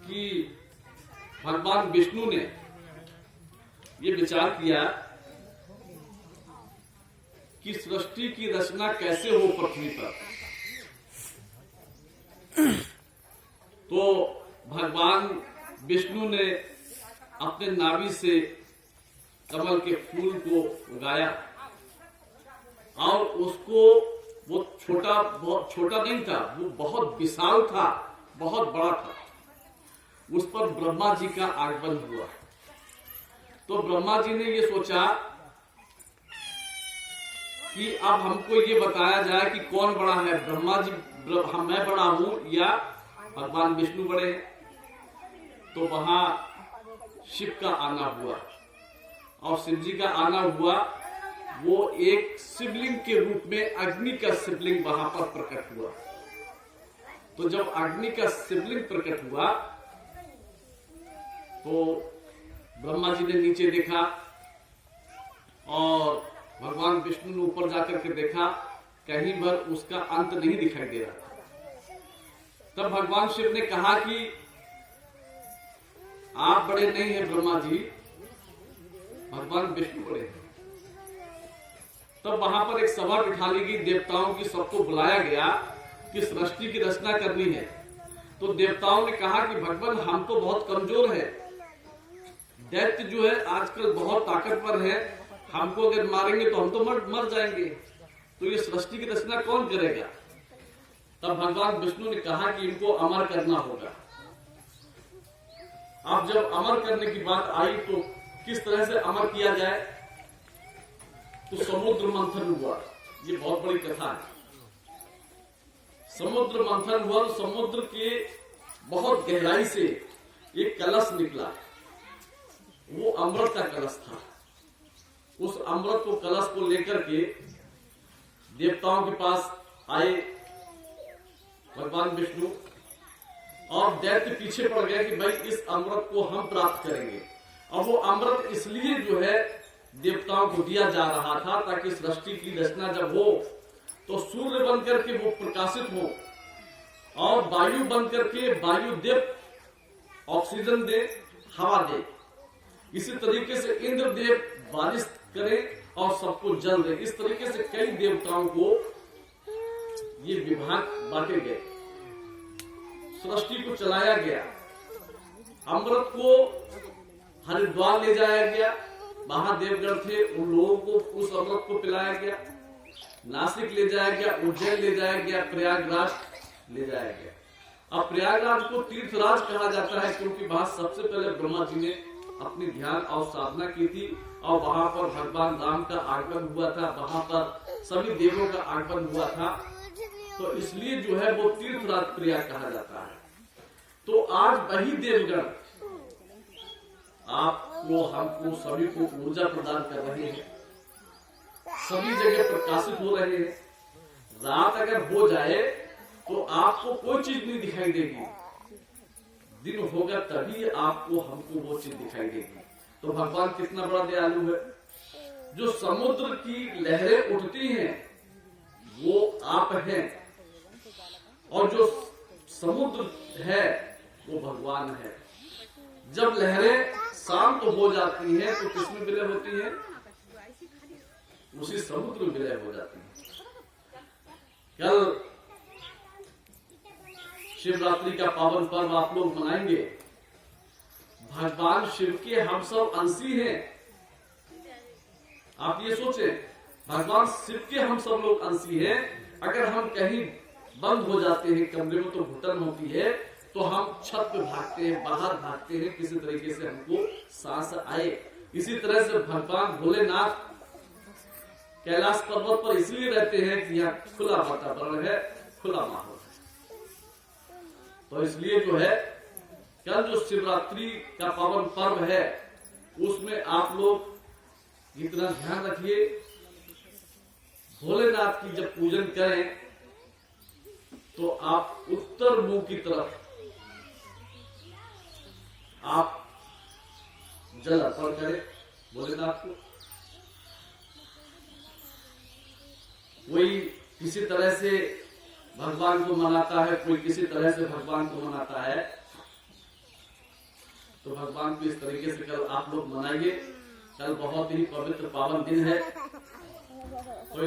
कि भगवान विष्णु ने ये विचार किया कि सृष्टि की रचना कैसे हो पृथ्वी पर। तो भगवान विष्णु ने अपने नाभि से कमल के फूल को उगाया और उसको, वो बहुत छोटा नहीं था, वो बहुत विशाल था, बहुत बड़ा था। उस पर ब्रह्मा जी का आगमन हुआ। तो ब्रह्मा जी ने ये सोचा कि अब हमको ये बताया जाए कि कौन बड़ा है, ब्रह्मा जी, मैं बड़ा हूं या भगवान विष्णु बड़े हैं। तो वहां शिव का आना हुआ और शिव जी का आना हुआ। वो एक शिवलिंग के रूप में अग्नि का शिवलिंग वहां पर प्रकट हुआ। तो जब अग्नि का शिवलिंग प्रकट हुआ तो ब्रह्मा जी ने नीचे देखा और भगवान विष्णु ने ऊपर जाकर के देखा, कहीं भर उसका अंत नहीं दिखाई दे रहा था। तब भगवान शिव ने कहा कि आप बड़े नहीं हैं ब्रह्मा जी, भगवान विष्णु बड़े हैं। तब वहां पर एक सभा बिठा ली गई देवताओं की, सबको बुलाया गया कि सृष्टि की रचना करनी है। तो देवताओं ने कहा कि भगवान हम तो बहुत कमजोर है, दैत्य जो है आजकल बहुत ताकतवर है, हमको अगर मारेंगे तो हम तो मर जाएंगे, तो ये सृष्टि की रचना कौन करेगा। तब भगवान विष्णु ने कहा कि इनको अमर करना होगा। अब जब अमर करने की बात आई तो किस तरह से अमर किया जाए, तो समुद्र मंथन हुआ। ये बहुत बड़ी कथा है। समुद्र मंथन हुआ, समुद्र के बहुत गहराई से एक कलश निकला, वो अमृत का कलश था। उस अमृत को, कलश को लेकर के देवताओं के पास आए भगवान विष्णु, और दैत्य पीछे पड़ गया कि भाई इस अमृत को हम प्राप्त करेंगे। और वो अमृत इसलिए जो है देवताओं को दिया जा रहा था ताकि सृष्टि की रचना जब हो तो सूर्य बनकर के वो प्रकाशित हो और वायु बनकर के वायु देव ऑक्सीजन दे, हवा दे। इसी तरीके से इंद्रदेव बारिश करे और सबको जल दे। इस तरीके से कई देवताओं को ये विभाग बांटे गए, सृष्टि को चलाया गया। अमृत को हरिद्वार ले जाया गया, वहां देवगण थे, उन लोगों को उस अमृत को पिलाया गया। नासिक ले जाया गया, उज्जैन ले जाया गया, प्रयागराज ले जाया गया। अब प्रयागराज को तीर्थराज कहा जाता है क्योंकि वहां सबसे पहले ब्रह्मा जी ने अपनी ध्यान और साधना की थी और वहां पर भगवान राम का आगमन हुआ था, वहां पर सभी देवों का आगमन हुआ था। तो इसलिए जो है वो तीर्थराज प्रयाग कहा जाता है। तो आज वही देवगण आपको, हमको, सभी को ऊर्जा प्रदान कर रहे हैं, सभी जगह प्रकाशित हो रहे हैं। रात अगर हो जाए तो आपको कोई चीज नहीं दिखाई देगी, दिन होगा तभी आपको, हमको वो चीज दिखाई देगी। तो भगवान कितना बड़ा दयालु है। जो समुद्र की लहरें उठती हैं वो आप हैं, और जो समुद्र है वो भगवान है। जब लहरें शांत हो जाती हैं तो किसमें विलय होती हैं? उसी समुद्र में विलय हो जाती हैं। कल शिवरात्रि का पावन पर्व आप लोग मनाएंगे। भगवान शिव के हम सब अंशी हैं। आप ये सोचें, भगवान शिव के हम सब लोग अंशी हैं। अगर हम कहीं बंद हो जाते हैं कमरे में तो घुटन होती है, तो हम छत पे भागते हैं, बाहर भागते हैं, किसी तरीके से हमको सांस आए। इसी तरह से भगवान भोलेनाथ कैलाश पर्वत पर इसलिए रहते हैं कि यहाँ खुला वातावरण है, खुला माहौल है। तो इसलिए जो है कल जो शिवरात्रि का पावन पर्व है उसमें आप लोग इतना ध्यान रखिए, भोलेनाथ की जब पूजन करें तो आप उत्तर मुंह की तरफ आप जल अर्पण करें भोलेनाथ को। कोई किसी तरह से भगवान को मनाता है, कोई किसी तरह से भगवान को मनाता है। तो भगवान को इस तरीके से कल आप लोग मनाइए। कल बहुत ही पवित्र पावन दिन है। तो